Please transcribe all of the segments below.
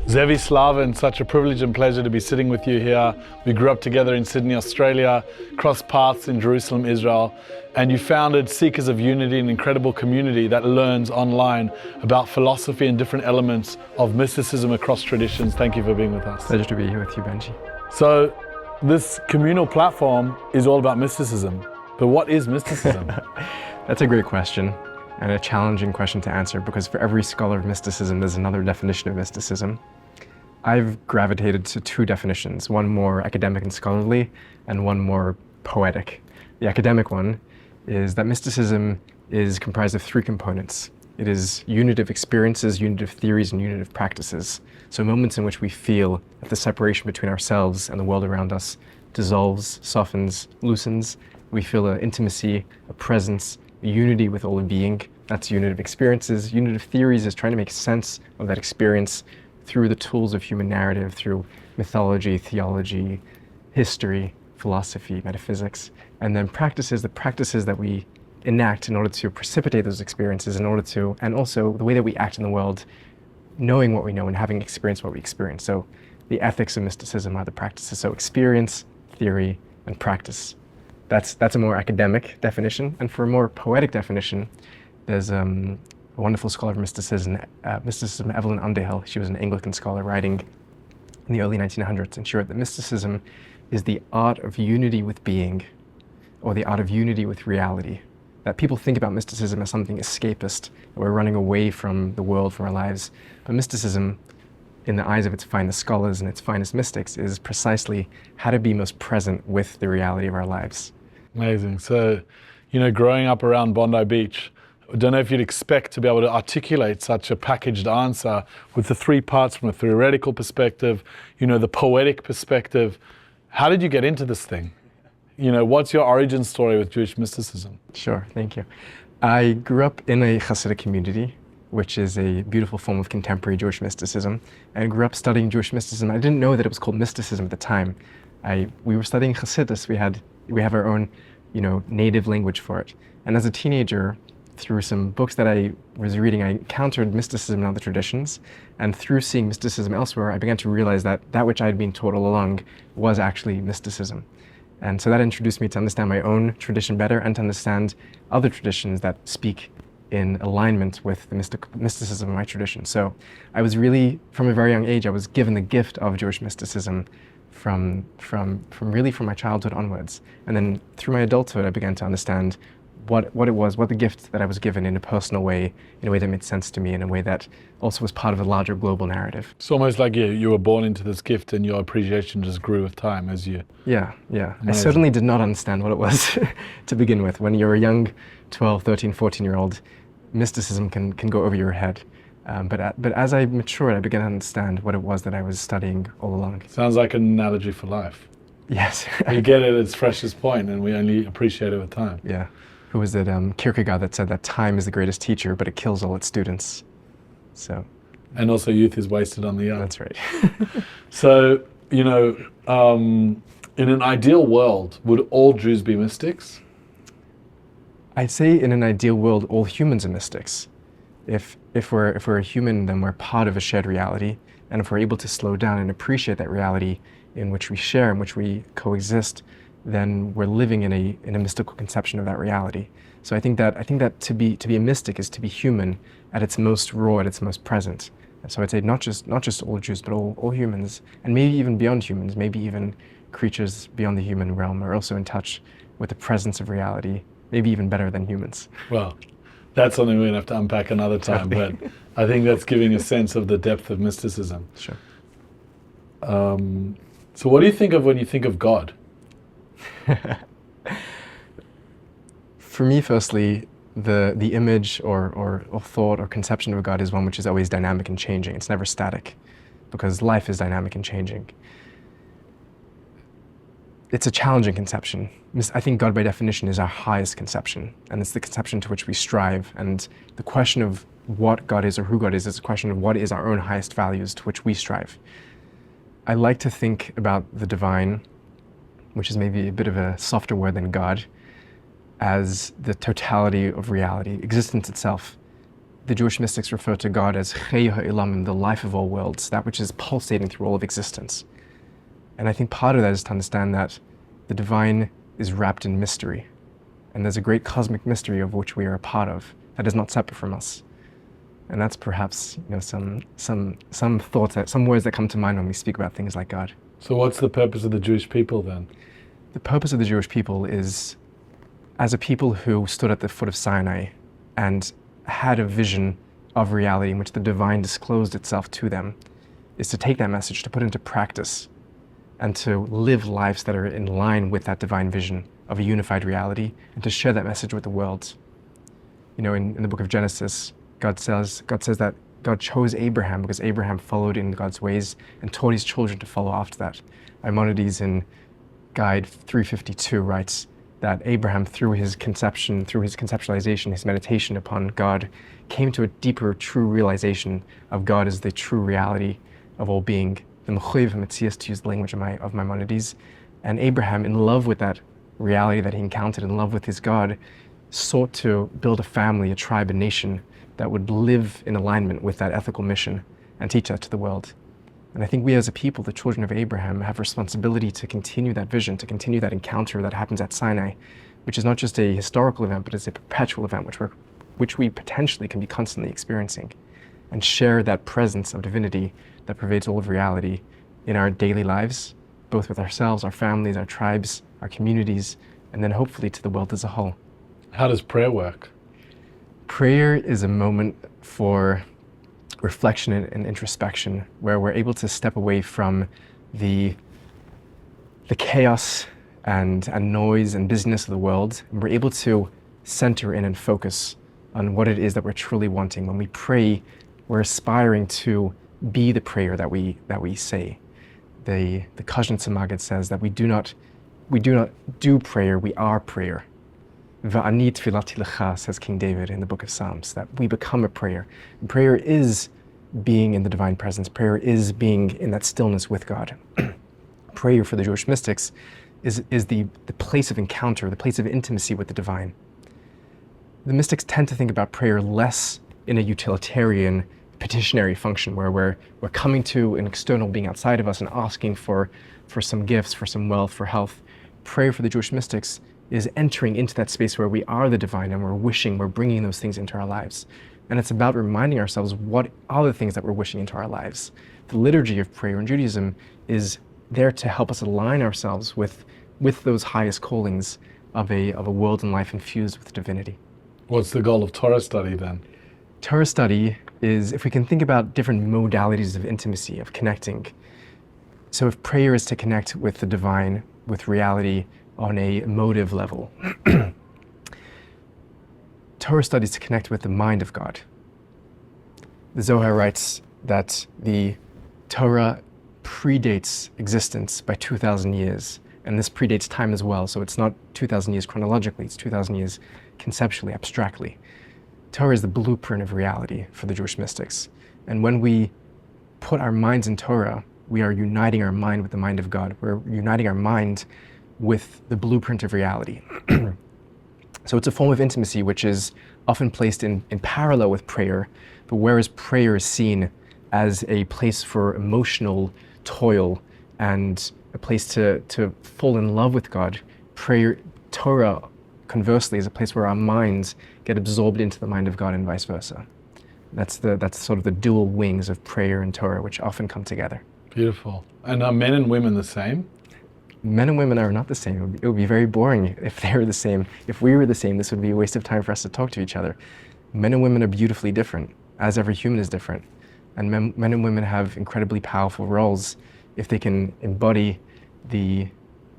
Zevi Slavin, such a privilege and pleasure to be sitting with you here. We grew up together in Sydney, Australia, crossed paths in Jerusalem, Israel, and you founded Seekers of Unity, an incredible community that learns online about philosophy and different elements of mysticism across traditions. Thank you for being with us. Pleasure to be here with you, Benji. So this communal platform is all about mysticism, but what is mysticism? That's a great question and a challenging question to answer, because for every scholar of mysticism, there's another definition of mysticism. I've gravitated to two definitions, one more academic and scholarly, and one more poetic. The academic one is that mysticism is comprised of three components. It is unitive experiences, unitive theories, and unitive practices. So moments in which we feel that the separation between ourselves and the world around us dissolves, softens, loosens. We feel an intimacy, a presence, a unity with all of being. That's unitive experiences. Unitive theories is trying to make sense of that experience through the tools of human narrative, through mythology, theology, history, philosophy, metaphysics. And then practices, the practices that we enact in order to precipitate those experiences, and also the way that we act in the world, knowing what we know and having experienced what we experience. So the ethics of mysticism are the practices. So experience, theory, and practice. That's a more academic definition. And for a more poetic definition, there's a wonderful scholar of mysticism, Evelyn Underhill. She was an Anglican scholar writing in the early 1900s, and she wrote that mysticism is the art of unity with being, or the art of unity with reality. That people think about mysticism as something escapist, that we're running away from the world, from our lives. But mysticism, in the eyes of its finest scholars and its finest mystics, is precisely how to be most present with the reality of our lives. Amazing. So, growing up around Bondi Beach, I don't know if you'd expect to be able to articulate such a packaged answer with the three parts from a theoretical perspective, the poetic perspective. How did you get into this thing? What's your origin story with Jewish mysticism? Sure, thank you. I grew up in a Hasidic community, which is a beautiful form of contemporary Jewish mysticism. And I grew up studying Jewish mysticism. I didn't know that it was called mysticism at the time. We were studying Chassidus. We have our own, native language for it. And as a teenager, through some books that I was reading, I encountered mysticism in other traditions. And through seeing mysticism elsewhere, I began to realize that which I had been taught all along was actually mysticism. And so that introduced me to understand my own tradition better and to understand other traditions that speak in alignment with the mysticism of my tradition. So I was really, from a very young age, I was given the gift of Jewish mysticism from my childhood onwards. And then through my adulthood, I began to understand what the gift that I was given in a personal way, in a way that made sense to me, in a way that also was part of a larger global narrative. It's almost like you were born into this gift and your appreciation just grew with time as you... Yeah. Amazing. I certainly did not understand what it was to begin with. When you're a young 12, 13, 14-year-old, mysticism can go over your head. But as I matured, I began to understand what it was that I was studying all along. Sounds like an analogy for life. Yes. We get it at its freshest point and we only appreciate it with time. Yeah. Who was it? Kierkegaard that said that time is the greatest teacher, but it kills all its students. So. And also youth is wasted on the young. That's right. So, in an ideal world, would all Jews be mystics? I'd say in an ideal world, all humans are mystics. If we're a human, then we're part of a shared reality. And if we're able to slow down and appreciate that reality in which we share, in which we coexist, then we're living in a mystical conception of that reality. So I think that to be a mystic is to be human at its most raw, at its most present. And so I'd say not just all Jews, but all humans, and maybe even beyond humans, maybe even creatures beyond the human realm are also in touch with the presence of reality, maybe even better than humans. Well, that's something we're going to have to unpack another time, but I think that's giving a sense of the depth of mysticism. Sure. So what do you think of when you think of God? For me, firstly, the image or thought or conception of God is one which is always dynamic and changing. It's never static, because life is dynamic and changing. It's a challenging conception. I think God, by definition, is our highest conception, and it's the conception to which we strive. And the question of what God is or who God is a question of what is our own highest values to which we strive. I like to think about the divine, which is maybe a bit of a softer word than God, as the totality of reality, existence itself, the Jewish mystics refer to God as Chei Ha'olamim, the life of all worlds, that which is pulsating through all of existence. And I think part of that is to understand that the divine is wrapped in mystery. And there's a great cosmic mystery of which we are a part of that is not separate from us. And that's perhaps, some thoughts, some words that come to mind when we speak about things like God. So what's the purpose of the Jewish people then? The purpose of the Jewish people is, as a people who stood at the foot of Sinai and had a vision of reality in which the divine disclosed itself to them, is to take that message, to put into practice, and to live lives that are in line with that divine vision of a unified reality, and to share that message with the world. In the book of Genesis, God says that God chose Abraham because Abraham followed in God's ways and taught his children to follow after that. Maimonides in Guide 352 writes that Abraham, through his conceptualization, his meditation upon God, came to a deeper, true realization of God as the true reality of all being. The Mechuyev HaMetzias, to use the language of Maimonides. And Abraham, in love with that reality that he encountered, in love with his God, sought to build a family, a tribe, a nation that would live in alignment with that ethical mission and teach that to the world. And I think we as a people, the children of Abraham, have responsibility to continue that vision, to continue that encounter that happens at Sinai, which is not just a historical event, but is a perpetual event, which we potentially can be constantly experiencing, and share that presence of divinity that pervades all of reality in our daily lives, both with ourselves, our families, our tribes, our communities, and then hopefully to the world as a whole. How does prayer work? Prayer is a moment for reflection and introspection, where we're able to step away from the chaos and noise and busyness of the world, and we're able to center in and focus on what it is that we're truly wanting. When we pray, we're aspiring to be the prayer that we say. The Kazhan Tzemagid says that we do not do prayer, we are prayer. Va'ani tefilati lecha, says King David in the book of Psalms, that we become a prayer. And prayer is being in the divine presence. Prayer is being in that stillness with God. Prayer for the Jewish mystics is the place of encounter, the place of intimacy with the divine. The mystics tend to think about prayer less in a utilitarian, petitionary function, where we're coming to an external being outside of us and asking for some gifts, for some wealth, for health. Prayer for the Jewish mystics is entering into that space where we are the divine and we're bringing those things into our lives. And it's about reminding ourselves what are the things that we're wishing into our lives. The liturgy of prayer in Judaism is there to help us align ourselves with those highest callings of a world and life infused with divinity. What's the goal of Torah study then? Torah study is, if we can think about different modalities of intimacy, of connecting. So if prayer is to connect with the divine, with reality on a emotive level, Torah study is to connect with the mind of God. The Zohar writes that the Torah predates existence by 2,000 years, and this predates time as well, so it's not 2,000 years chronologically, it's 2,000 years conceptually, abstractly. Torah is the blueprint of reality for the Jewish mystics. And when we put our minds in Torah, we are uniting our mind with the mind of God. We're uniting our mind with the blueprint of reality. So it's a form of intimacy which is often placed in parallel with prayer, but whereas prayer is seen as a place for emotional toil and a place to fall in love with God, Torah, conversely, is a place where our minds get absorbed into the mind of God and vice versa. That's sort of the dual wings of prayer and Torah, which often come together. Beautiful. And are men and women the same? Men and women are not the same. It would be very boring if they were the same. If we were the same, this would be a waste of time for us to talk to each other. Men and women are beautifully different, as every human is different. And men and women have incredibly powerful roles if they can embody the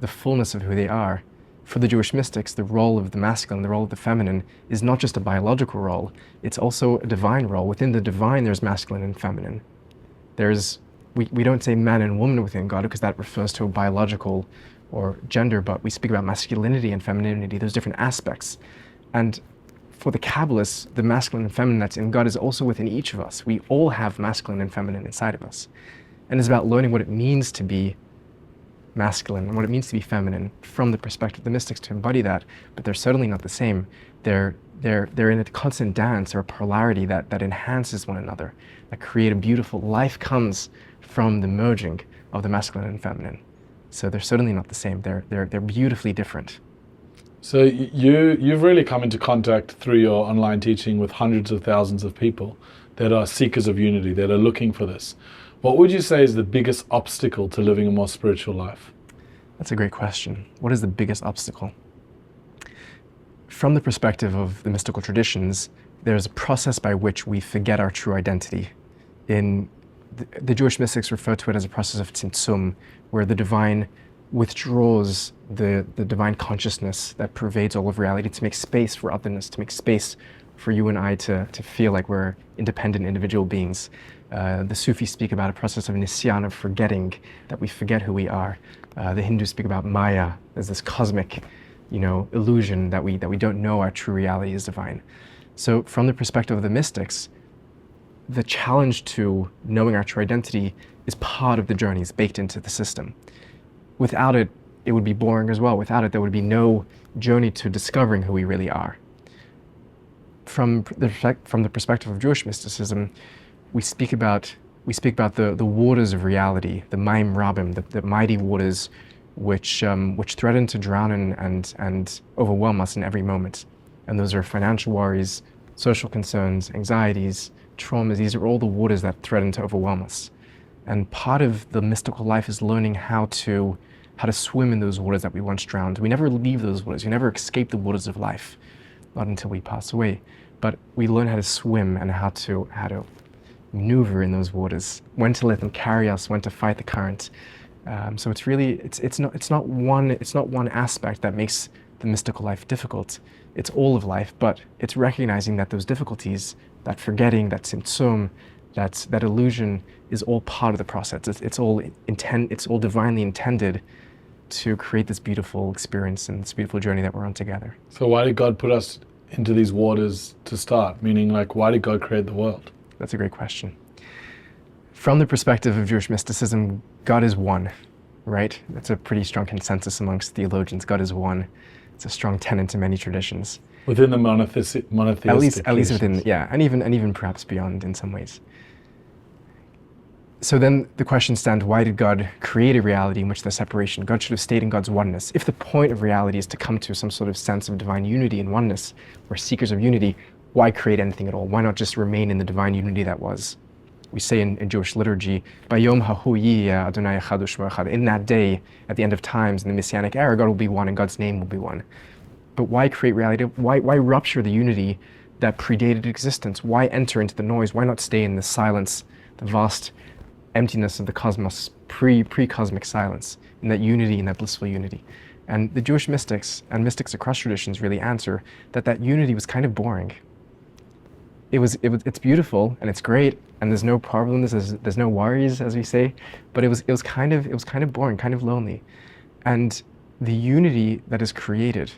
fullness of who they are. For the Jewish mystics, the role of the masculine, the role of the feminine, is not just a biological role, it's also a divine role. Within the divine, there's masculine and feminine. We don't say man and woman within God because that refers to a biological or gender, but we speak about masculinity and femininity, those different aspects. And for the Kabbalists, the masculine and feminine that's in God is also within each of us. We all have masculine and feminine inside of us. And it's about learning what it means to be masculine and what it means to be feminine from the perspective of the mystics to embody that, but they're certainly not the same. They're they're in a constant dance or a polarity that enhances one another, that create a beautiful life comes from the merging of the masculine and feminine. So they're certainly not the same. They're beautifully different. So you've really come into contact through your online teaching with hundreds of thousands of people that are seekers of unity, that are looking for this. What would you say is the biggest obstacle to living a more spiritual life? That's a great question. What is the biggest obstacle? From the perspective of the mystical traditions, there's a process by which we forget our true identity. In the Jewish mystics refer to it as a process of tzimtzum, where the divine withdraws the divine consciousness that pervades all of reality to make space for otherness, to make space for you and I to feel like we're independent individual beings. The Sufis speak about a process of nisyan, of forgetting, that we forget who we are. The Hindus speak about Maya as this cosmic, illusion that we don't know our true reality is divine. So from the perspective of the mystics, the challenge to knowing our true identity is part of the journey, it's baked into the system. Without it, it would be boring as well. Without it, there would be no journey to discovering who we really are. From the perspective of Jewish mysticism, we speak about the waters of reality, the Maim Rabim, the mighty waters which threaten to drown and overwhelm us in every moment. And those are financial worries, social concerns, anxieties, traumas. These are all the waters that threaten to overwhelm us. And part of the mystical life is learning how to swim in those waters that we once drowned. We never leave those waters. We never escape the waters of life, not until we pass away. But we learn how to swim and how to maneuver in those waters, when to let them carry us, when to fight the current. So it's really it's not one aspect that makes the mystical life difficult. It's all of life, but it's recognizing that those difficulties, that forgetting, that tzimtzum, that illusion is all part of the process. It's all divinely intended to create this beautiful experience and this beautiful journey that we're on together. So why did God put us into these waters to start? Meaning, why did God create the world? That's a great question. From the perspective of Jewish mysticism, God is one, right? That's a pretty strong consensus amongst theologians. God is one. It's a strong tenet in many traditions. Within the monotheistic At least traditions. within, yeah, and even perhaps beyond in some ways. So then the question stands, why did God create a reality in which there's separation? God should have stayed in God's oneness. If the point of reality is to come to some sort of sense of divine unity and oneness, we're seekers of unity, why create anything at all? Why not just remain in the divine unity that was? We say in Jewish liturgy, Bayom hahu yiyeh Adonai echad u'shmo echad. In that day, at the end of times, in the Messianic era, God will be one and God's name will be one. But why create reality? Why rupture the unity that predated existence? Why enter into the noise? Why not stay in the silence, the vast emptiness of the cosmos, pre-cosmic silence, in that unity, in that blissful unity? And the Jewish mystics and mystics across traditions really answer that unity was kind of boring. It's beautiful and it's great and there's no problems, there's no worries, as we say, but it was kind of boring, kind of lonely. And the unity that is created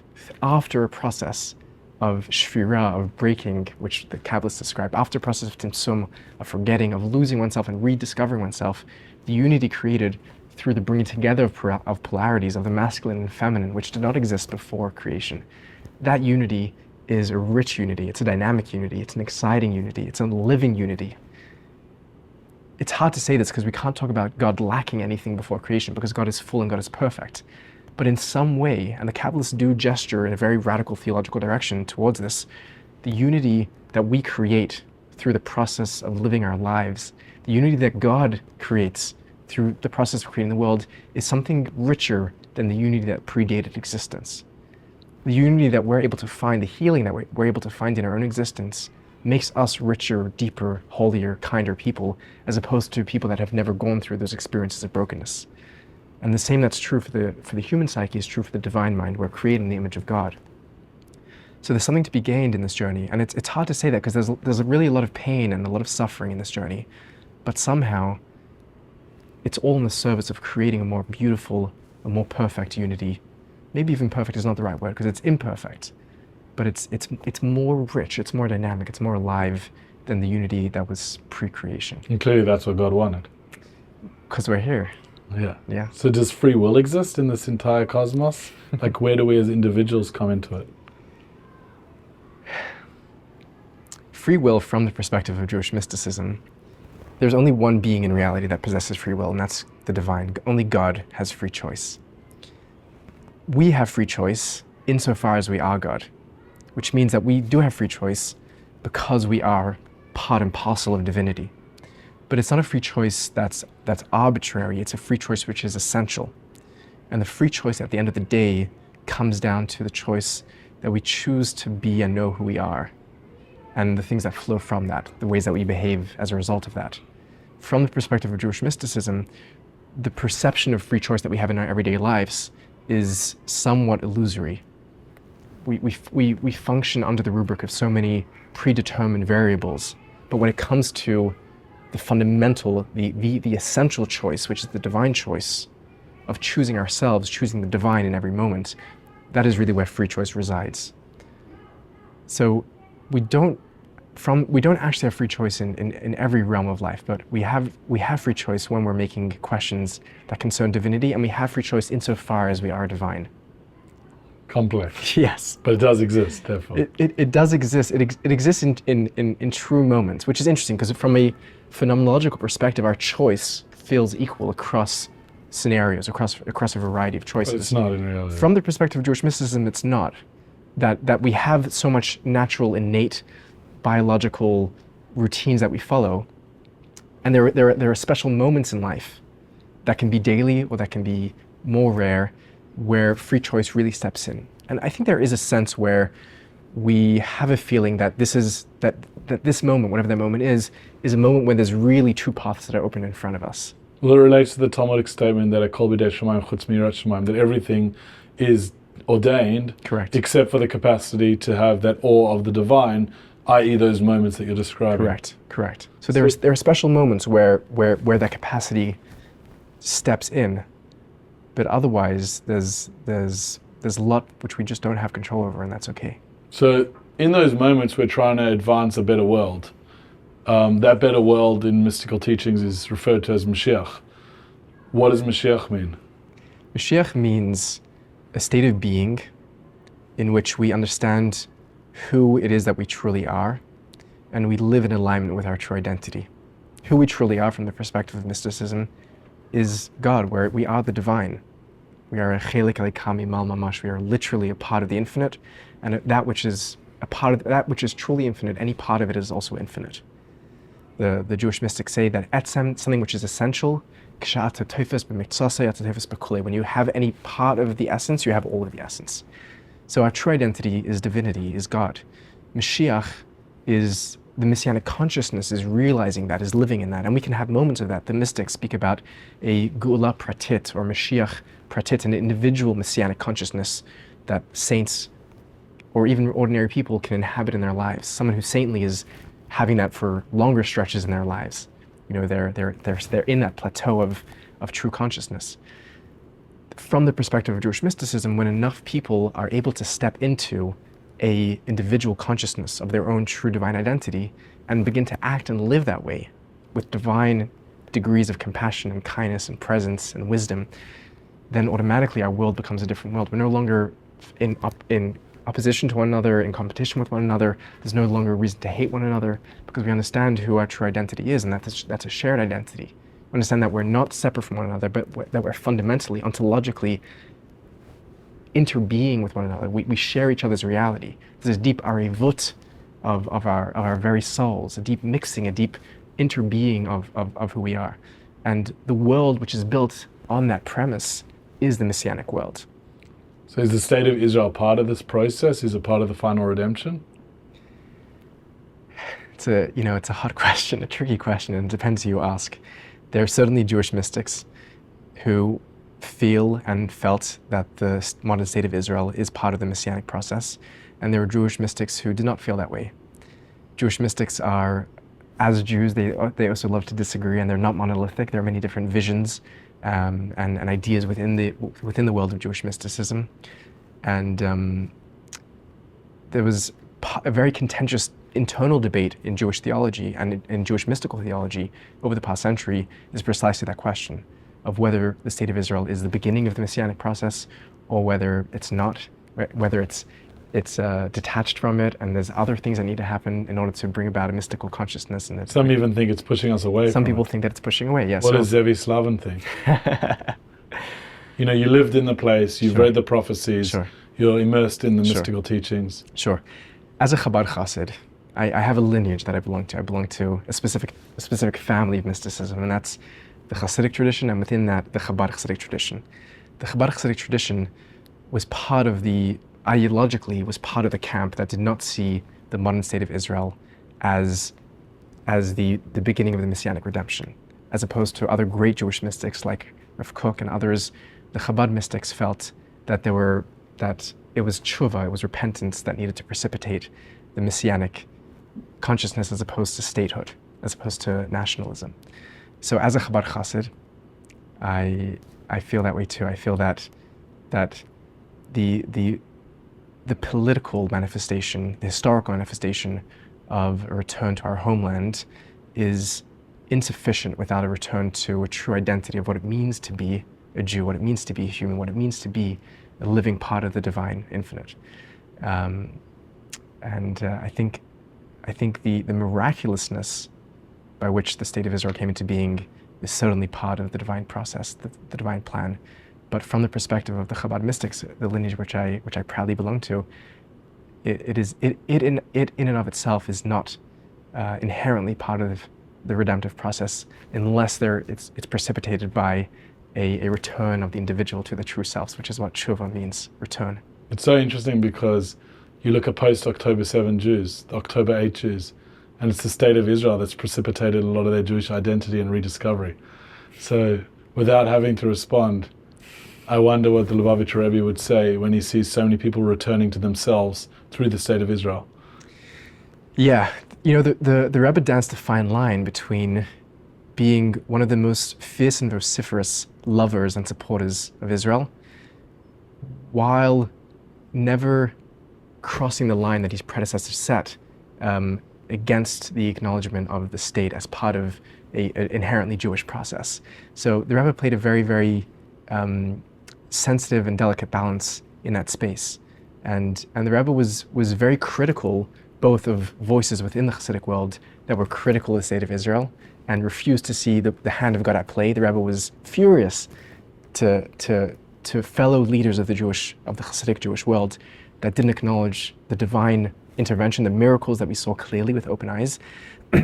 after a process of shvira, of breaking, which the Kabbalists describe, after a process of tzimtzum, of forgetting, of losing oneself and rediscovering oneself, the unity created through the bringing together of polarities of the masculine and feminine, which did not exist before creation. That unity is a rich unity, it's a dynamic unity, it's an exciting unity, it's a living unity. It's hard to say this because we can't talk about God lacking anything before creation because God is full and God is perfect. But in some way, and the Kabbalists do gesture in a very radical theological direction towards this, the unity that we create through the process of living our lives, the unity that God creates through the process of creating the world is something richer than the unity that predated existence. The unity that we're able to find, the healing that we're able to find in our own existence, makes us richer, deeper, holier, kinder people, as opposed to people that have never gone through those experiences of brokenness. And the same that's true for the human psyche is true for the divine mind. We're created in the image of God. So there's something to be gained in this journey. And it's hard to say that because there's really a lot of pain and a lot of suffering in this journey. But somehow, it's all in the service of creating a more beautiful, a more perfect unity. Maybe even perfect is not the right word because it's imperfect. But it's more rich, it's more dynamic, it's more alive than the unity that was pre-creation. And clearly that's what God wanted. Because we're here. Yeah. So does free will exist in this entire cosmos? Where do we as individuals come into it? free will from the perspective of Jewish mysticism, there's only one being in reality that possesses free will, and that's the divine. Only God has free choice. We have free choice insofar as we are God, which means that we do have free choice because we are part and parcel of divinity. But it's not a free choice that's arbitrary, it's a free choice which is essential. And the free choice at the end of the day comes down to the choice that we choose to be and know who we are, and the things that flow from that, the ways that we behave as a result of that. From the perspective of Jewish mysticism, the perception of free choice that we have in our everyday lives is somewhat illusory. We function under the rubric of so many predetermined variables, but when it comes to the fundamental, the essential choice, which is the divine choice of choosing ourselves, choosing the divine in every moment, that is really where free choice resides. So we don't actually have free choice in every realm of life, but we have free choice when we're making questions that concern divinity, and we have free choice insofar as we are divine. Complex. Yes. But it does exist, therefore. It does exist. It exists in true moments, which is interesting because from a phenomenological perspective, our choice feels equal across scenarios, across a variety of choices. But it's not in reality. From the perspective of Jewish mysticism, it's not. That we have so much natural, innate, biological routines that we follow, and there are special moments in life that can be daily or that can be more rare, where free choice really steps in. And I think there is a sense where we have a feeling that this moment, whatever that moment is a moment when there's really two paths that are open in front of us. Well, it relates to the Talmudic statement that Kol b'dei shamayim chutz miyirat shamayim, that everything is ordained, Correct. except for the capacity to have that awe of the divine, i.e. those moments that you're describing. Correct. So there are special moments where that capacity steps in, but otherwise there's a lot which we just don't have control over, and that's okay. So in those moments we're trying to advance a better world. That better world in mystical teachings is referred to as Mashiach. What does Mashiach mean? Mashiach means a state of being in which we understand who it is that we truly are, and we live in alignment with our true identity. Who we truly are from the perspective of mysticism is God, where we are the divine. We are a chelik elikami mal mamash. We are literally a part of the infinite, and that which is a part of that which is truly infinite, any part of it is also infinite. The Jewish mystics say that etzem, something which is essential, when you have any part of the essence, you have all of the essence. So our true identity is divinity, is God. Mashiach is the messianic consciousness, is realizing that, is living in that, and we can have moments of that. The mystics speak about a geula pratit, or Mashiach pratit, an individual messianic consciousness that saints or even ordinary people can inhabit in their lives. Someone who's saintly is having that for longer stretches in their lives. You know, they're in that plateau of true consciousness. From the perspective of Jewish mysticism, when enough people are able to step into a individual consciousness of their own true divine identity and begin to act and live that way with divine degrees of compassion and kindness and presence and wisdom, then automatically our world becomes a different world. We're no longer in opposition to one another, in competition with one another. There's no longer a reason to hate one another, because we understand who our true identity is, and that's a shared identity. We understand that we're not separate from one another, but that we're fundamentally, ontologically interbeing with one another. We share each other's reality. There's a deep arivut of our very souls, a deep mixing, a deep interbeing of who we are. And the world which is built on that premise is the Messianic world. So is the state of Israel part of this process? Is it part of the final redemption? It's a hot question, a tricky question, and it depends who you ask. There are certainly Jewish mystics who feel and felt that the modern state of Israel is part of the Messianic process, and there are Jewish mystics who did not feel that way. Jewish mystics are, as Jews, they also love to disagree, and they're not monolithic. There are many different visions and ideas within the world of Jewish mysticism, and there was a very contentious internal debate in Jewish theology and in Jewish mystical theology over the past century is precisely that question of whether the state of Israel is the beginning of the Messianic process or whether it's not, whether it's it's detached from it, and there's other things that need to happen in order to bring about a mystical consciousness. And some even think it's pushing us away. Some people think that it's pushing away. Yes. What does Zevi Slavin think? You know, you lived in the place, you've read the prophecies, you're immersed in the mystical teachings. Sure. As a Chabad Hasid, I have a lineage that I belong to. I belong to a specific family of mysticism, and that's the Hasidic tradition, and within that, the Chabad Hasidic tradition. The Chabad Hasidic tradition was ideologically was part of the camp that did not see the modern state of Israel as the beginning of the Messianic redemption. As opposed to other great Jewish mystics like Rav Kook and others, the Chabad mystics felt that it was tshuva, it was repentance that needed to precipitate the Messianic consciousness as opposed to statehood, as opposed to nationalism. So as a Chabad Hasid, I feel that way too. I feel that the political manifestation, the historical manifestation of a return to our homeland is insufficient without a return to a true identity of what it means to be a Jew, what it means to be human, what it means to be a living part of the divine infinite. I think the miraculousness by which the state of Israel came into being is certainly part of the divine process, the divine plan. But from the perspective of the Chabad mystics, the lineage which I proudly belong to, it in and of itself is not inherently part of the redemptive process unless it's precipitated by a return of the individual to the true selves, which is what tshuva means, return. It's so interesting because you look at post-October 7 Jews, the October 8 Jews, and it's the state of Israel that's precipitated a lot of their Jewish identity and rediscovery. So without having to respond, I wonder what the Lubavitcher Rebbe would say when he sees so many people returning to themselves through the state of Israel. Yeah, you know, the Rebbe danced a fine line between being one of the most fierce and vociferous lovers and supporters of Israel, while never crossing the line that his predecessors set against the acknowledgement of the state as part of an inherently Jewish process. So the Rebbe played a very, very sensitive and delicate balance in that space. And the Rebbe was very critical both of voices within the Hasidic world that were critical of the state of Israel and refused to see the hand of God at play. The Rebbe was furious to fellow leaders of the Hasidic Jewish world that didn't acknowledge the divine intervention, the miracles that we saw clearly with open eyes.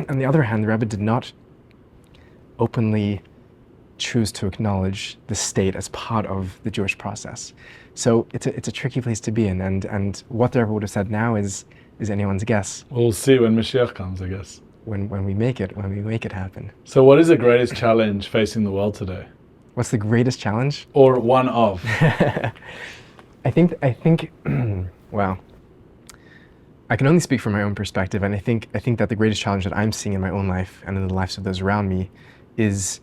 On the other hand, the Rebbe did not openly choose to acknowledge the state as part of the Jewish process. So it's a tricky place to be in, and what the Rebbe would have said now is anyone's guess. We'll see when Mashiach comes, I guess. When we make it happen. So what is the greatest challenge facing the world today? What's the greatest challenge? Or one of? I think wow. I can only speak from my own perspective, and I think that the greatest challenge that I'm seeing in my own life and in the lives of those around me is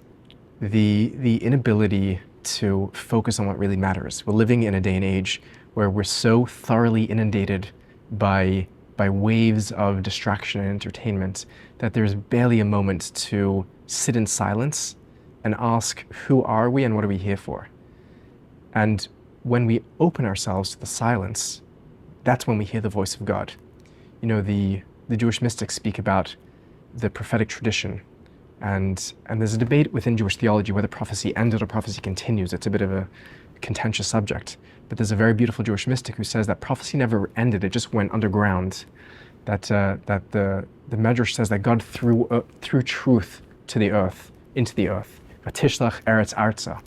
the inability to focus on what really matters. We're living in a day and age where we're so thoroughly inundated by waves of distraction and entertainment that there's barely a moment to sit in silence and ask, who are we and what are we here for? And when we open ourselves to the silence, that's when we hear the voice of God. You know, the Jewish mystics speak about the prophetic tradition, and there's a debate within Jewish theology whether prophecy ended or prophecy continues. It's a bit of a contentious subject, but there's a very beautiful Jewish mystic who says that prophecy never ended, it just went underground. That the Medrash says that God threw truth to the earth, into the earth. Vatishlach eretz arza.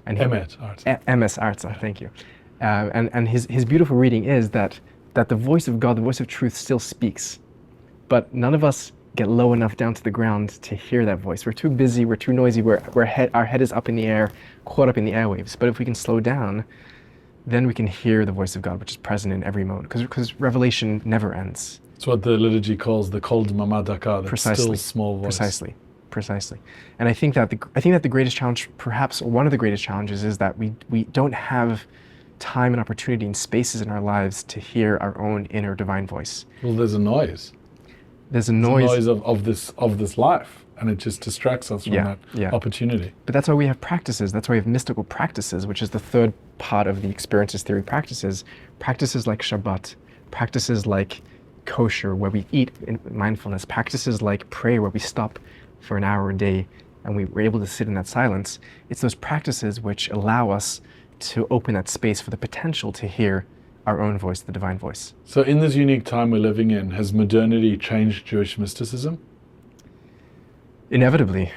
Emet arza. Emes arza, thank you. And his beautiful reading is that the voice of God, the voice of truth still speaks, but none of us get low enough down to the ground to hear that voice. We're too busy, we're too noisy, our head is up in the air, caught up in the airwaves. But if we can slow down, then we can hear the voice of God, which is present in every moment, because revelation never ends. It's what the liturgy calls the kol dmama daka, the still small voice. Precisely. And I think that the greatest challenge, perhaps one of the greatest challenges, is that we don't have time and opportunity and spaces in our lives to hear our own inner divine voice. Well, there's a noise. There's a noise of this life, and it just distracts us from that opportunity. But that's why we have practices. That's why we have mystical practices, which is the third part of the experiences theory practices. Practices like Shabbat, practices like kosher, where we eat in mindfulness, practices like prayer, where we stop for an hour a day and we're able to sit in that silence. It's those practices which allow us to open that space for the potential to hear our own voice, the divine voice. So in this unique time we're living in, has modernity changed Jewish mysticism? Inevitably.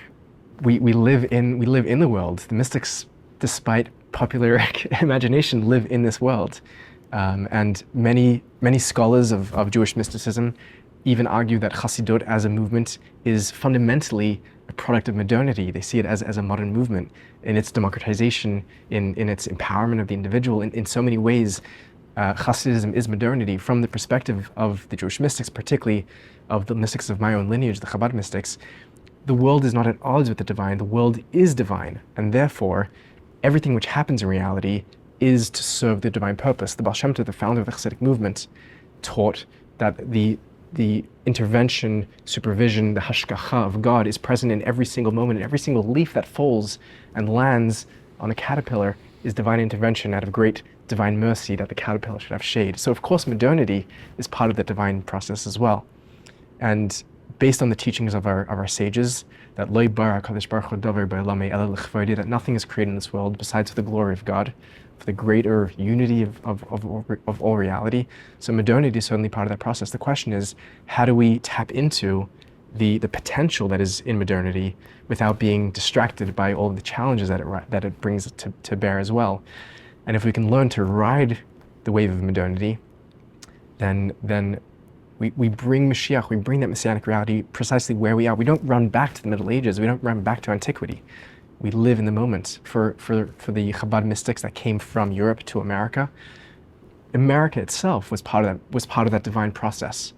We live in the world. The mystics, despite popular imagination, live in this world. And many scholars of Jewish mysticism even argue that Chassidut as a movement is fundamentally a product of modernity. They see it as a modern movement in its democratization, in its empowerment of the individual. In so many ways, Chassidism is modernity from the perspective of the Jewish mystics, particularly of the mystics of my own lineage, the Chabad mystics. The world is not at odds with the divine. The world is divine, and therefore, everything which happens in reality is to serve the divine purpose. The Baal Shem Tov, the founder of the Chassidic movement, taught that the intervention, supervision, the hashgacha of God is present in every single moment, and every single leaf that falls and lands on a caterpillar is divine intervention out of great divine mercy that the caterpillar should have shade. So of course modernity is part of the divine process as well. And based on the teachings of our sages, that Lo bara HaKadosh Baruch Hu davar ba'olam ela l'chvodi, that nothing is created in this world besides for the glory of God, for the greater unity of all reality. So modernity is certainly part of that process. The question is, how do we tap into the potential that is in modernity without being distracted by all of the challenges that it brings to bear as well? And if we can learn to ride the wave of modernity, then we bring Mashiach, we bring that messianic reality precisely where we are. We don't run back to the Middle Ages, we don't run back to antiquity. We live in the moment. For the Chabad mystics that came from Europe to America, America itself was part of that divine process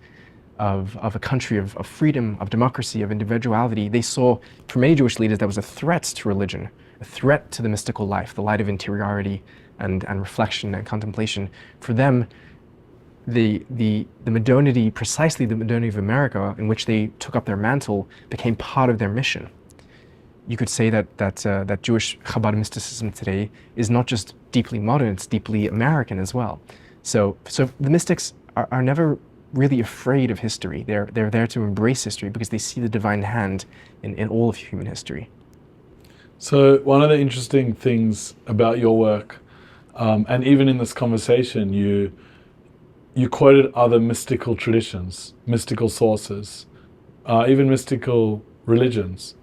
of a country of freedom, of democracy, of individuality. They saw, for many Jewish leaders, that was a threat to religion, a threat to the mystical life, the light of interiority and reflection and contemplation. For them, the modernity, precisely the modernity of America, in which they took up their mantle, became part of their mission. You could say that Jewish Chabad mysticism today is not just deeply modern, it's deeply American as well. So the mystics are never really afraid of history. They're there to embrace history because they see the divine hand in all of human history. So one of the interesting things about your work, and even in this conversation, you quoted other mystical traditions, mystical sources, even mystical religions.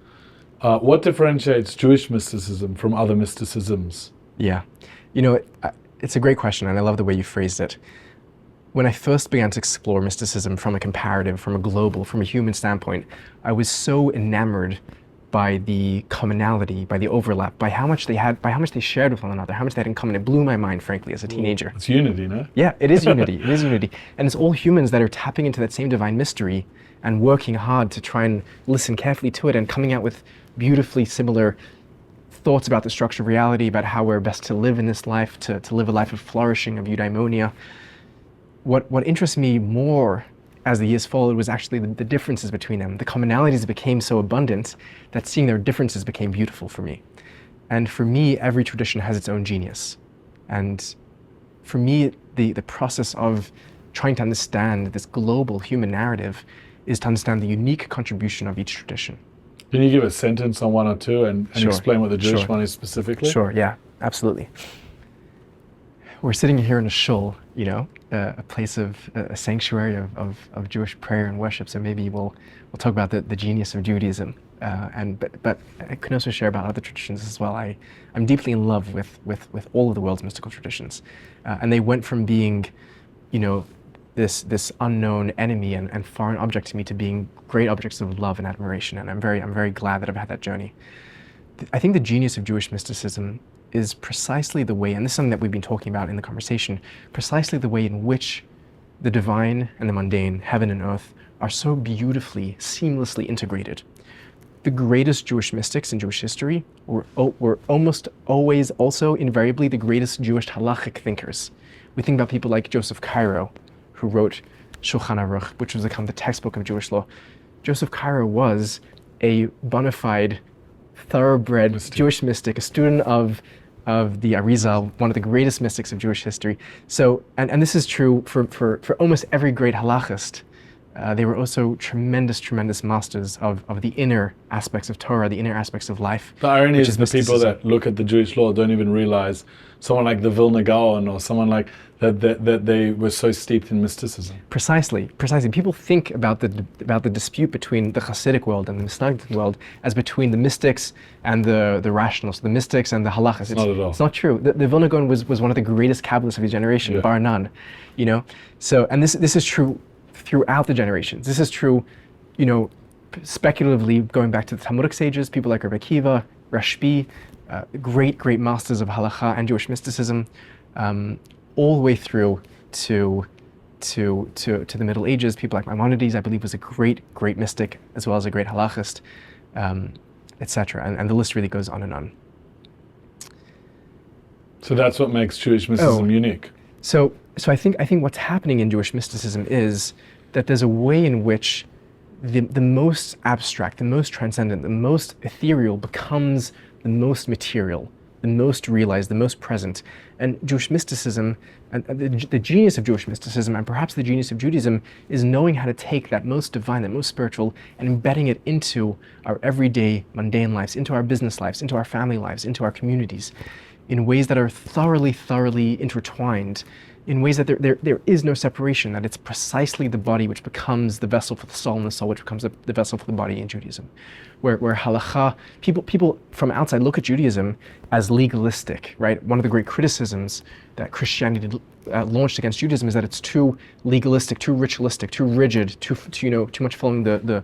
What differentiates Jewish mysticism from other mysticisms? Yeah, it's a great question, and I love the way you phrased it. When I first began to explore mysticism from a comparative, from a global, from a human standpoint, I was so enamored by the commonality, by the overlap, by how much they shared with one another, how much they had in common. It blew my mind, frankly, as a teenager. It's unity, no? Yeah, it is unity. It is unity. And it's all humans that are tapping into that same divine mystery and working hard to try and listen carefully to it and coming out with beautifully similar thoughts about the structure of reality, about how we're best to live in this life, to live a life of flourishing, of eudaimonia. What interests me more as the years followed was actually the differences between them. The commonalities became so abundant that seeing their differences became beautiful for me. And for me, every tradition has its own genius. And for me, the process of trying to understand this global human narrative is to understand the unique contribution of each tradition. Can you give a sentence on one or two and Sure. explain what the Jewish Sure. one is specifically? Sure, yeah, absolutely. We're sitting here in a shul, a place a sanctuary of Jewish prayer and worship. So maybe we'll talk about the genius of Judaism, but I can also share about other traditions as well. I'm deeply in love with all of the world's mystical traditions, and they went from being, this unknown enemy and foreign object to me to being great objects of love and admiration. And I'm very glad that I've had that journey. I think the genius of Jewish mysticism is precisely the way, and this is something that we've been talking about in the conversation, precisely the way in which the divine and the mundane, heaven and earth, are so beautifully, seamlessly integrated. The greatest Jewish mystics in Jewish history were almost always also invariably the greatest Jewish halachic thinkers. We think about people like Joseph Cairo, who wrote Shulchan Aruch, which was the textbook of Jewish law. Joseph Cairo was a bona fide, thoroughbred Jewish mystic, a student of of the Arizal, one of the greatest mystics of Jewish history. So, and this is true for almost every great halachist. They were also tremendous masters of the inner aspects of Torah, the inner aspects of life. The irony is the mysticism. people that look at the Jewish law don't even realize someone like the Vilna Gaon or someone like that they were so steeped in mysticism. Precisely. People think about the dispute between the Hasidic world and the Mishnah world as between the mystics and the rationalists, the mystics and the halachas. Not at all. It's not true. The Vilna Gaon was one of the greatest Kabbalists of his generation, bar none. You know, so and this is true throughout the generations. This is true, you know, speculatively going back to the Talmudic sages, people like Rabbi Akiva, Rashbi, great masters of halacha and Jewish mysticism, all the way through to the Middle Ages. People like Maimonides, I believe, was a great mystic as well as a great halachist, etc. And the list really goes on and on. So that's what makes Jewish mysticism unique. So I think what's happening in Jewish mysticism is that there's a way in which the most abstract, the most transcendent, the most ethereal becomes the most material, the most realized, the most present. And Jewish mysticism, and the genius of Jewish mysticism, and perhaps the genius of Judaism, is knowing how to take that most divine, that most spiritual, and embedding it into our everyday mundane lives, into our business lives, into our family lives, into our communities, in ways that are thoroughly intertwined, in ways that there is no separation, that it's precisely the body which becomes the vessel for the soul and the soul which becomes the vessel for the body in Judaism. Where halakha, people from outside look at Judaism as legalistic, right? One of the great criticisms that Christianity launched against Judaism is that it's too legalistic, too ritualistic, too rigid, too much following the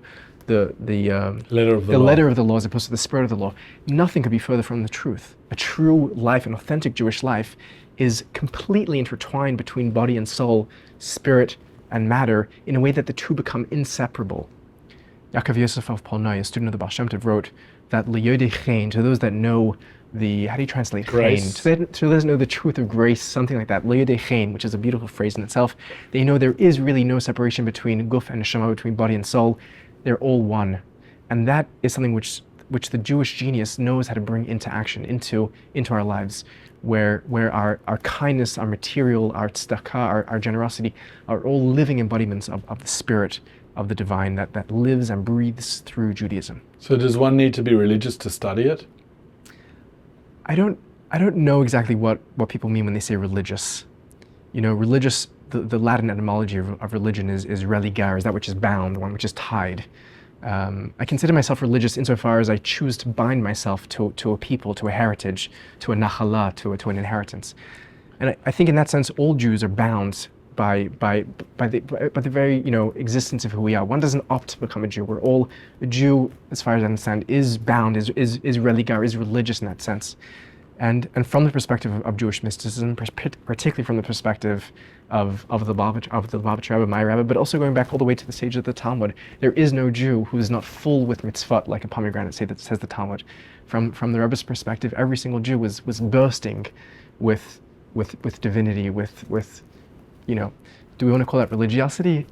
letter of the law as opposed to the spirit of the law. Nothing could be further from the truth. A true life, an authentic Jewish life, is completely intertwined between body and soul, spirit and matter, in a way that the two become inseparable. Yaakov Yosef of Polnai, a student of the Baal Shem Tov, wrote that L'yodei chen, to those that know the, how do you translate grace? Chen? To those that know the truth of grace, something like that, L'yodei chen, which is a beautiful phrase in itself. They know there is really no separation between guf and neshama, between body and soul. They're all one. And that is something which the Jewish genius knows how to bring into action, into our lives, where our kindness, our material, our tzedakah, our generosity are all living embodiments of the spirit of the divine that lives and breathes through Judaism. So does one need to be religious to study it? I don't know exactly what people mean when they say religious. You know, religious, the Latin etymology of religion is religare, is that which is bound, the one which is tied. I consider myself religious insofar as I choose to bind myself to a people, to a heritage, to a nachala, to an inheritance. And I think in that sense, all Jews are bound by the very existence of who we are. One doesn't opt to become a Jew. We're all a Jew, as far as I understand, is bound, is religare, is religious in that sense. And from the perspective of Jewish mysticism, particularly from the perspective of the Lubavitch Rebbe, my Rebbe, but also going back all the way to the stage of the Talmud, there is no Jew who is not full with mitzvot, like a pomegranate says the Talmud. From the Rebbe's perspective, every single Jew was bursting with divinity, with do we want to call that religiosity?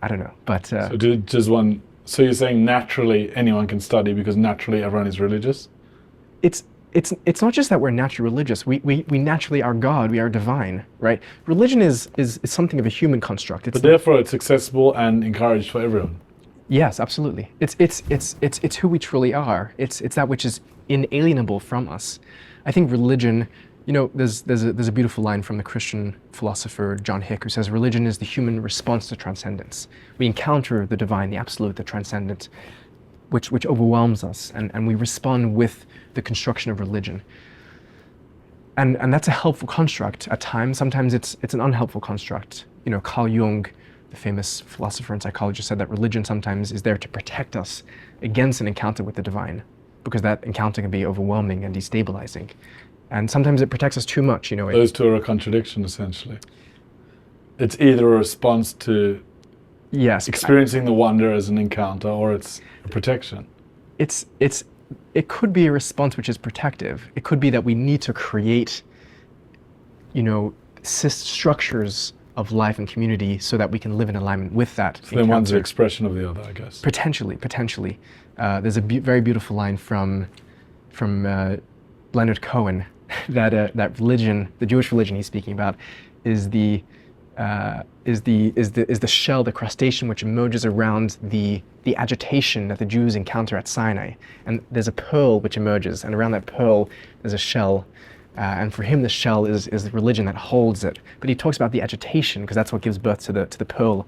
I don't know, but so you're saying naturally anyone can study because naturally everyone is religious? It's not just that we're naturally religious. We naturally are God. We are divine, right? Religion is something of a human construct. But therefore, it's accessible and encouraged for everyone. Yes, absolutely. It's who we truly are. It's that which is inalienable from us. I think religion. There's a beautiful line from the Christian philosopher John Hick who says religion is the human response to transcendence. We encounter the divine, the absolute, the transcendent, which overwhelms us, and we respond with the construction of religion. And that's a helpful construct at times. Sometimes it's an unhelpful construct. Carl Jung, the famous philosopher and psychologist, said that religion sometimes is there to protect us against an encounter with the divine, because that encounter can be overwhelming and destabilizing. And sometimes it protects us too much. Those two are a contradiction, essentially. It's either a response to experiencing the wonder as an encounter, or it's a protection. It could be a response which is protective. It could be that we need to create, structures of life and community so that we can live in alignment with that. So then one's an expression of the other, I guess. Potentially. There's a very beautiful line from Leonard Cohen that religion, the Jewish religion he's speaking about, is the shell, the crustacean which emerges around the agitation that the Jews encounter at Sinai. And there's a pearl which emerges, and around that pearl there's a shell. And for him, the shell is the religion that holds it. But he talks about the agitation because that's what gives birth to the pearl,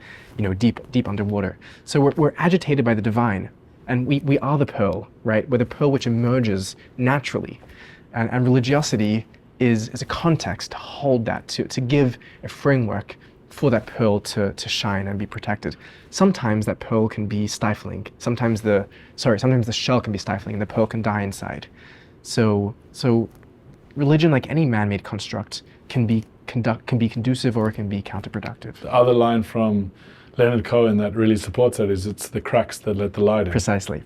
deep underwater. So we're agitated by the divine, and we are the pearl, right? We're the pearl which emerges naturally, and religiosity is a context to hold that, to give a framework for that pearl to shine and be protected. Sometimes that pearl can be stifling. Sometimes the shell can be stifling, and the pearl can die inside. So religion, like any man-made construct, can be conducive or it can be counterproductive. The other line from Leonard Cohen that really supports that is, it's the cracks that let the light in. Precisely.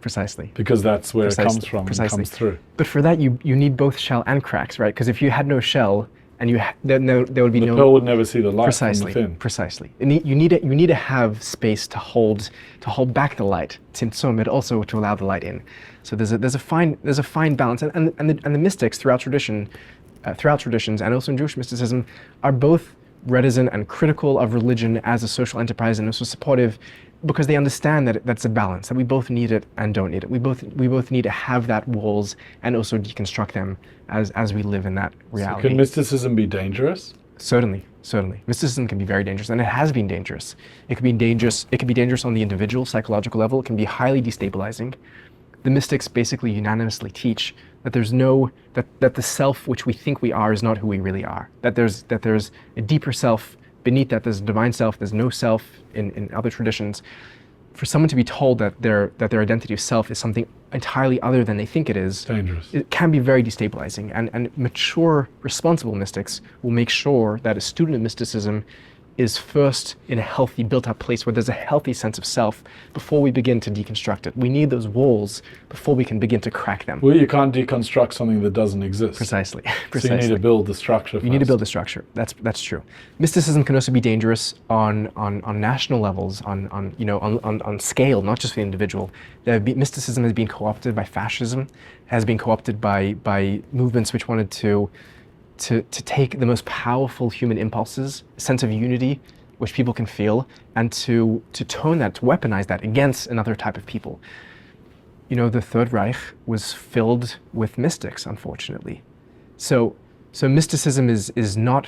Because that's where it comes from, and comes through. But for that, you need both shell and cracks, right? Because if you had no shell, and there would be the pearl would never see the light from within. Precisely. You need to have space to hold back the light, but also to allow the light in. So there's a fine balance, and the mystics throughout traditions, and also in Jewish mysticism, are both reticent and critical of religion as a social enterprise, and also supportive, because they understand that that's a balance, that we both need it and don't need it. We both need to have that walls and also deconstruct them as we live in that reality. So can mysticism be dangerous? Certainly. Mysticism can be very dangerous, and it has been dangerous. It can be dangerous on the individual psychological level. It can be highly destabilizing. The mystics basically unanimously teach that that the self which we think we are is not who we really are. That there's a deeper self beneath that. There's a divine self. There's no self in other traditions. For someone to be told that their identity of self is something entirely other than they think it is, dangerous. It can be very destabilizing. And mature, responsible mystics will make sure that a student of mysticism is first in a healthy, built-up place where there's a healthy sense of self before we begin to deconstruct it. We need those walls before we can begin to crack them. Well, you can't deconstruct something that doesn't exist. Precisely. So you need to build the structure first. You need to build the structure. That's true. Mysticism can also be dangerous on national levels, on scale, not just for the individual. Mysticism has been co-opted by fascism, has been co-opted by movements which wanted to take the most powerful human impulses, a sense of unity, which people can feel, and to tone that, to weaponize that against another type of people. The Third Reich was filled with mystics, unfortunately. So mysticism is not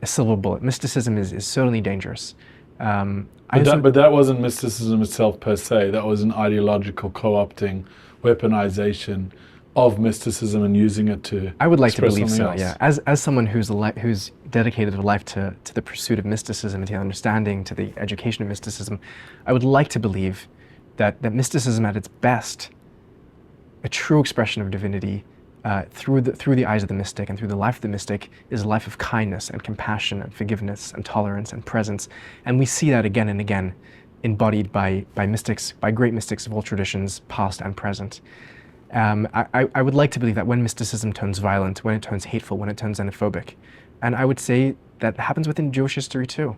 a silver bullet. Mysticism is certainly dangerous. But that wasn't mysticism itself per se. That was an ideological co-opting, weaponization of mysticism and using it to I would like to believe so, else. yeah. As someone who's dedicated a life to the pursuit of mysticism, to the understanding, to the education of mysticism, I would like to believe that mysticism at its best, a true expression of divinity through the eyes of the mystic and through the life of the mystic, is a life of kindness and compassion and forgiveness and tolerance and presence. And we see that again and again embodied by mystics, by great mystics of all traditions, past and present. I would like to believe that when mysticism turns violent, when it turns hateful, when it turns xenophobic, and I would say that happens within Jewish history too.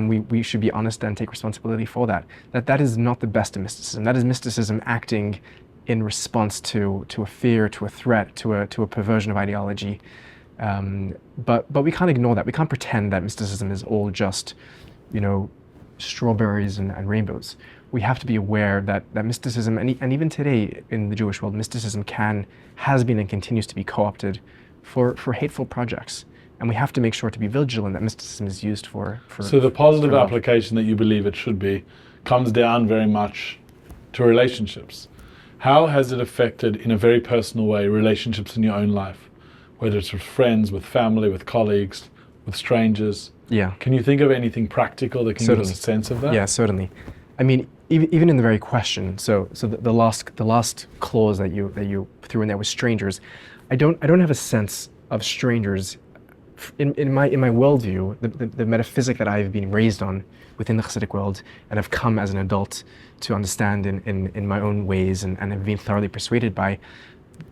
We should be honest and take responsibility for that. That is not the best of mysticism. That is mysticism acting in response to a fear, to a threat, to a perversion of ideology. But we can't ignore that. We can't pretend that mysticism is all just, strawberries and rainbows. We have to be aware that mysticism, and even today in the Jewish world, mysticism has been and continues to be co-opted for hateful projects. And we have to make sure to be vigilant that mysticism is used for So the positive application that you believe it should be comes down very much to relationships. How has it affected, in a very personal way, relationships in your own life? Whether it's with friends, with family, with colleagues, with strangers? Yeah. Can you think of anything practical that can give us a sense of that? Yeah, certainly. I mean, even in the very question, so the last clause that you threw in there was strangers. I don't have a sense of strangers in my worldview. The metaphysic that I've been raised on within the Hasidic world and have come as an adult to understand in my own ways and have been thoroughly persuaded by,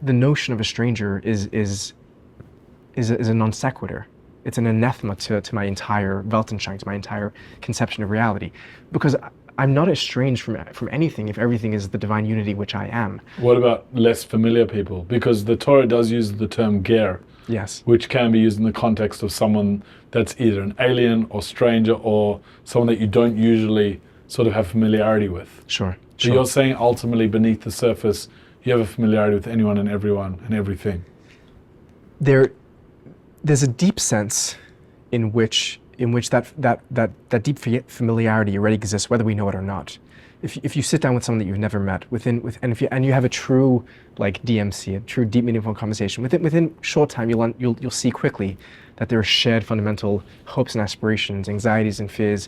the notion of a stranger is a non sequitur. It's an anathema to my entire Weltanschauung, to my entire conception of reality, because I'm not estranged from anything if everything is the divine unity which I am. What about less familiar people? Because the Torah does use the term ger Yes. which can be used in the context of someone that's either an alien or stranger or someone that you don't usually sort of have familiarity with. Sure. So Sure. you're saying ultimately beneath the surface, you have a familiarity with anyone and everyone and everything. There's a deep sense in which that deep familiarity already exists, whether we know it or not. If you sit down with someone that you've never met, and you have a true like DMC, a true deep meaningful conversation, within short time you'll see quickly that there are shared fundamental hopes and aspirations, anxieties and fears.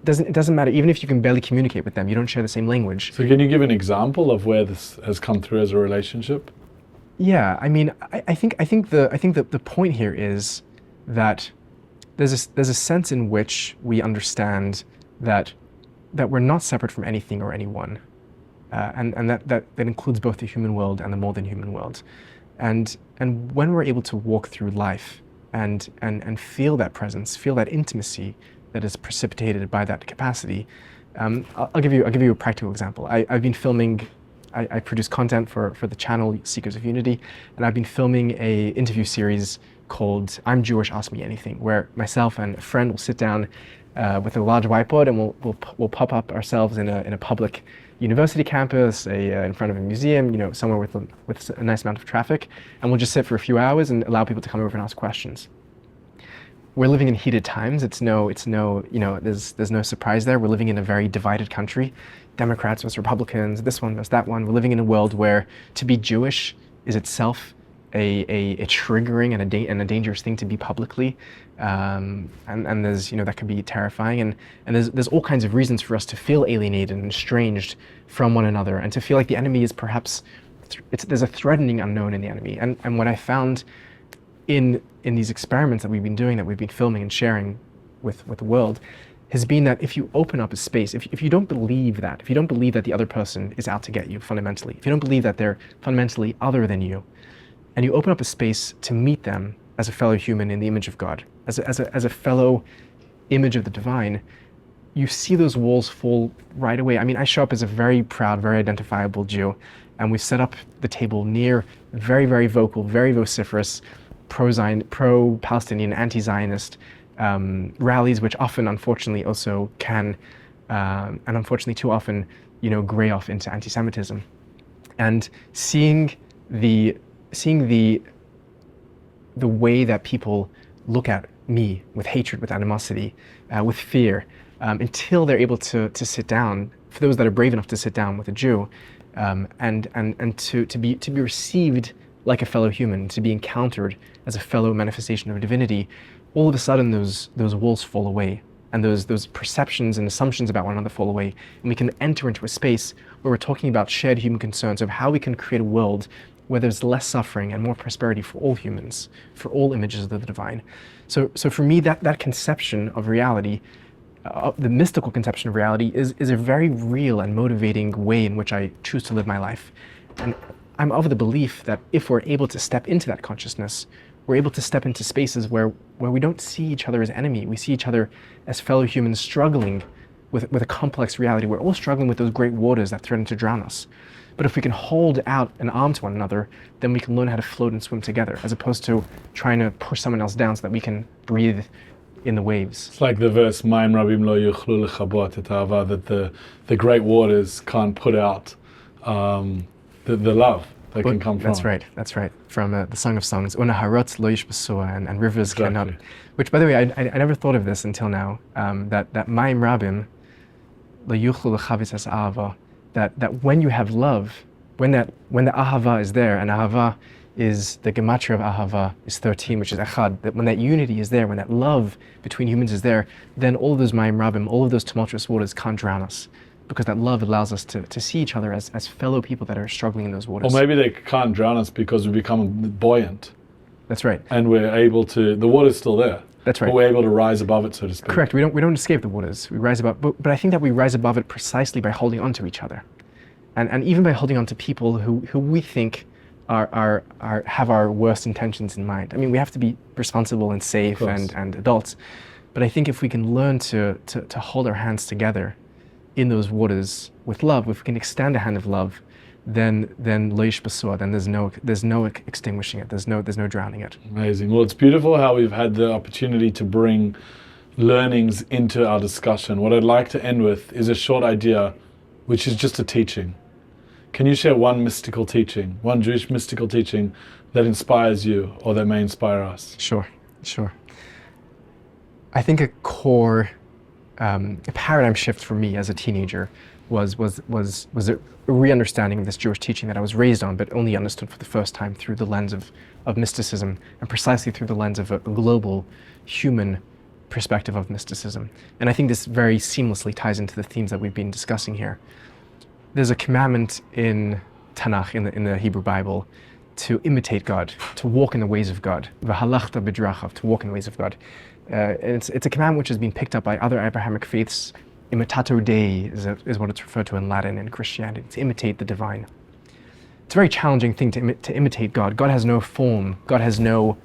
It doesn't matter, even if you can barely communicate with them, you don't share the same language. So can you give an example of where this has come through as a relationship? Yeah, I mean, I think the point here is that there's a sense in which we understand that we're not separate from anything or anyone, and that includes both the human world and the more than human world, and when we're able to walk through life and feel that presence, feel that intimacy that is precipitated by that capacity. I'll give you a practical example. I've been filming. I produce content for the channel Seekers of Unity, and I've been filming a interview series called "I'm Jewish, Ask Me Anything," where myself and a friend will sit down with a large whiteboard, and we'll pop up ourselves in a public university campus, in front of a museum, somewhere with a nice amount of traffic, and we'll just sit for a few hours and allow people to come over and ask questions. We're living in heated times. There's no surprise there. We're living in a very divided country. Democrats versus Republicans, this one versus that one. We're living in a world where to be Jewish is itself a triggering and a dangerous thing to be publicly. And there's, that can be terrifying. And there's all kinds of reasons for us to feel alienated and estranged from one another and to feel like the enemy is perhaps, there's a threatening unknown in the enemy. And what I found in these experiments that we've been doing, that we've been filming and sharing with the world, has been that if you open up a space, if you don't believe that, the other person is out to get you fundamentally, if you don't believe that they're fundamentally other than you, and you open up a space to meet them as a fellow human in the image of God, as a fellow image of the divine, you see those walls fall right away. I mean, I show up as a very proud, very identifiable Jew, and we've set up the table near very, very vocal, very vociferous, pro-Palestinian, anti-Zionist rallies, which often, unfortunately, also can, and unfortunately too often, gray off into anti-Semitism. And seeing the way that people look at me with hatred, with animosity, with fear, until they're able to sit down, for those that are brave enough to sit down with a Jew, and to be received like a fellow human, to be encountered as a fellow manifestation of divinity, all of a sudden those walls fall away, and those perceptions and assumptions about one another fall away, and we can enter into a space where we're talking about shared human concerns of how we can create a world where there's less suffering and more prosperity for all humans, for all images of the divine. So for me, that conception of reality, the mystical conception of reality, is a very real and motivating way in which I choose to live my life. And I'm of the belief that if we're able to step into that consciousness, we're able to step into spaces where we don't see each other as enemy. We see each other as fellow humans struggling with a complex reality. We're all struggling with those great waters that threaten to drown us. But if we can hold out an arm to one another, then we can learn how to float and swim together, as opposed to trying to push someone else down so that we can breathe in the waves. It's like the verse, "Mayim rabim lo yuchlu lechabot et ahava," that the great waters can't put out the love that can come from. That's right. From the Song of Songs, "Unaharot lo yishbasua," and rivers Exactly. cannot. Which, by the way, I never thought of this until now. That Mayim rabim lo yuchlu lechavit es ahava. That when you have love, when the ahava is there, and ahava is the gematria of ahava is 13, which is echad, that when that unity is there, when that love between humans is there, then all of those mayim rabim, all of those tumultuous waters can't drown us, because that love allows us to see each other as fellow people that are struggling in those waters. Or maybe they can't drown us because we become buoyant. That's right. And we're able to, the water's still there. That's right. But we're able to rise above it, so to speak. Correct. We don't escape the waters. We rise above, but I think that we rise above it precisely by holding on to each other, and even by holding on to people who we think have our worst intentions in mind. I mean, we have to be responsible and safe and adults, but I think if we can learn to hold our hands together in those waters with love, if we can extend a hand of love, then leish basua, then there's no extinguishing it. There's no drowning it. Amazing. Well, it's beautiful how we've had the opportunity to bring learnings into our discussion. What I'd like to end with is a short idea, which is just a teaching. Can you share one mystical teaching, one Jewish mystical teaching that inspires you or that may inspire us? Sure. I think a core a paradigm shift for me as a teenager was a re-understanding of this Jewish teaching that I was raised on, but only understood for the first time through the lens of mysticism, and precisely through the lens of a global human perspective of mysticism. And I think this very seamlessly ties into the themes that we've been discussing here. There's a commandment in Tanakh, in the Hebrew Bible, to imitate God, to walk in the ways of God. V'halachta b'drachav, to walk in the ways of God. It's a commandment which has been picked up by other Abrahamic faiths. Imitator Dei is what it's referred to in Latin and Christianity, to imitate the divine. It's a very challenging thing to imitate God. God has no form. God has no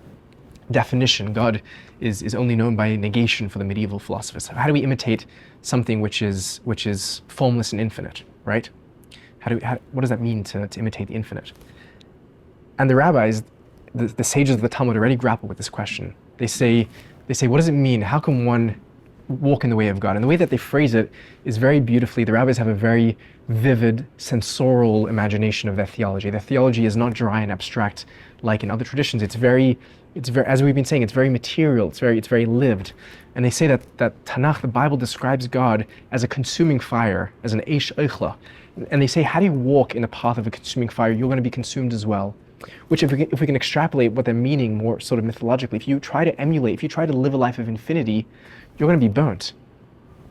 definition. God is only known by negation for the medieval philosophers. How do we imitate something which is formless and infinite, right? What does that mean to imitate the infinite? And the rabbis, the sages of the Talmud already grapple with this question. They say, what does it mean? How can one walk in the way of God? And the way that they phrase it is very beautifully. The rabbis have a very vivid, sensorial imagination of their theology. Their theology is not dry and abstract like in other traditions. It's very, as we've been saying, it's very material. It's very lived. And they say that Tanakh, the Bible, describes God as a consuming fire, as an eish eichla. And they say, how do you walk in the path of a consuming fire? You're going to be consumed as well. Which, if we can extrapolate what they're meaning more sort of mythologically, if you try to emulate, if you try to live a life of infinity, you're going to be burnt.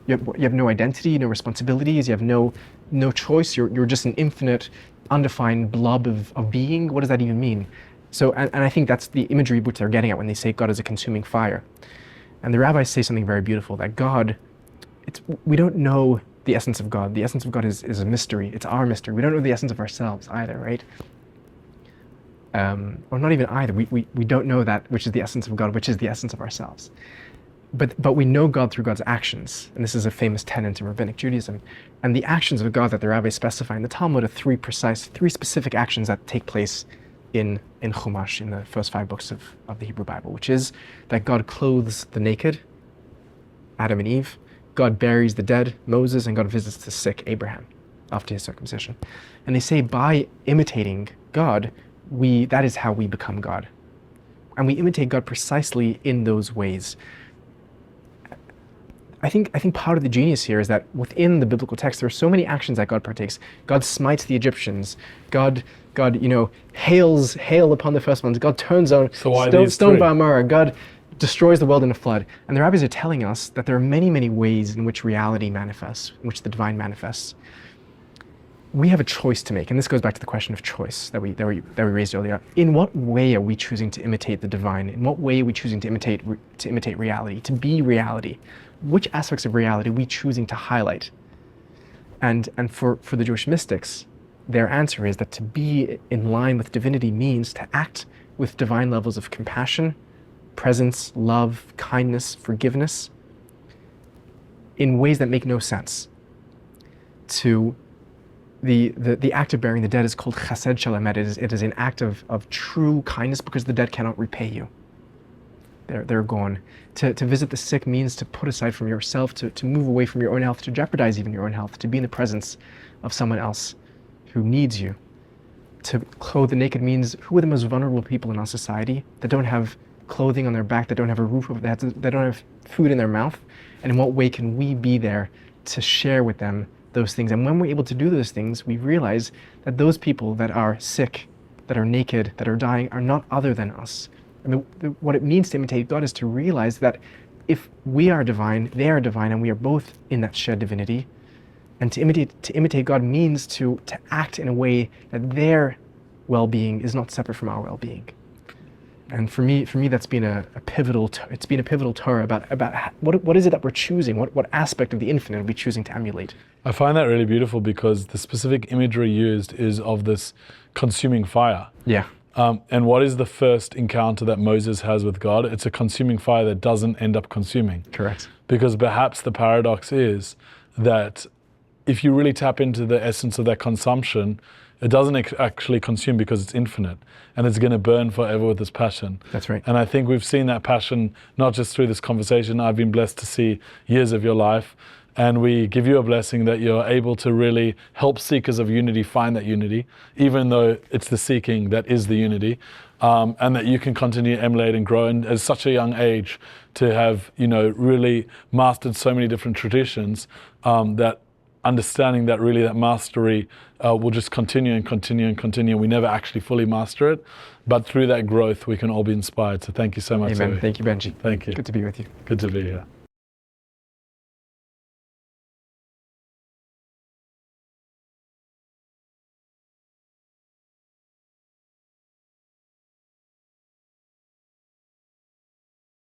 You have no identity, no responsibilities, you have no choice, you're just an infinite, undefined blob of being. What does that even mean? So, and I think that's the imagery which they're getting at when they say God is a consuming fire. And the rabbis say something very beautiful, that God, we don't know the essence of God. The essence of God is a mystery. It's our mystery. We don't know the essence of ourselves either, right? Or not even either. We don't know that which is the essence of God, which is the essence of ourselves. But we know God through God's actions, and this is a famous tenet in Rabbinic Judaism. And the actions of God that the rabbis specify in the Talmud are three specific actions that take place in Chumash, in the first 5 books of the Hebrew Bible, which is that God clothes the naked, Adam and Eve, God buries the dead, Moses, and God visits the sick, Abraham, after his circumcision. And they say by imitating God, that is how we become God. And we imitate God precisely in those ways. I think part of the genius here is that within the biblical text, there are so many actions that God partakes. God smites the Egyptians. God, hail upon the firstborns. God turns on stone by Amorah. God destroys the world in a flood. And the rabbis are telling us that there are many, many ways in which reality manifests, in which the divine manifests. We have a choice to make, and this goes back to the question of choice that we raised earlier. In what way are we choosing to imitate the divine? In what way are we choosing to imitate reality, to be reality? Which aspects of reality are we choosing to highlight? And for the Jewish mystics, their answer is that to be in line with divinity means to act with divine levels of compassion, presence, love, kindness, forgiveness, in ways that make no sense. The act of burying the dead is called chesed shel emet. It is an act of true kindness because the dead cannot repay you. They're gone. To visit the sick means to put aside from yourself, to move away from your own health, to jeopardize even your own health, to be in the presence of someone else who needs you. To clothe the naked means, who are the most vulnerable people in our society that don't have clothing on their back, that don't have a roof over their heads, that don't have food in their mouth? And in what way can we be there to share with them those things? And when we're able to do those things, we realize that those people that are sick, that are naked, that are dying, are not other than us. I mean, what it means to imitate God is to realize that if we are divine, they are divine, and we are both in that shared divinity. And to imitate God means to act in a way that their well-being is not separate from our well-being. And for me, that's been a pivotal Torah about what is it that we're choosing? What aspect of the infinite are we choosing to emulate? I find that really beautiful because the specific imagery used is of this consuming fire. Yeah. And what is the first encounter that Moses has with God? It's a consuming fire that doesn't end up consuming. Correct. Because perhaps the paradox is that if you really tap into the essence of that consumption, it doesn't actually consume because it's infinite, and it's going to burn forever with this passion. That's right. And I think we've seen that passion not just through this conversation. I've been blessed to see years of your life, and we give you a blessing that you're able to really help seekers of unity find that unity, even though it's the seeking that is the unity, and that you can continue to emulate and grow. And at such a young age, to have really mastered so many different traditions, that understanding that really that mastery will just continue and continue and continue. We never actually fully master it, but through that growth, we can all be inspired. So thank you so much. Amen. Zevi. Thank you, Benji. Thank you. Good to be with you. Good to be here.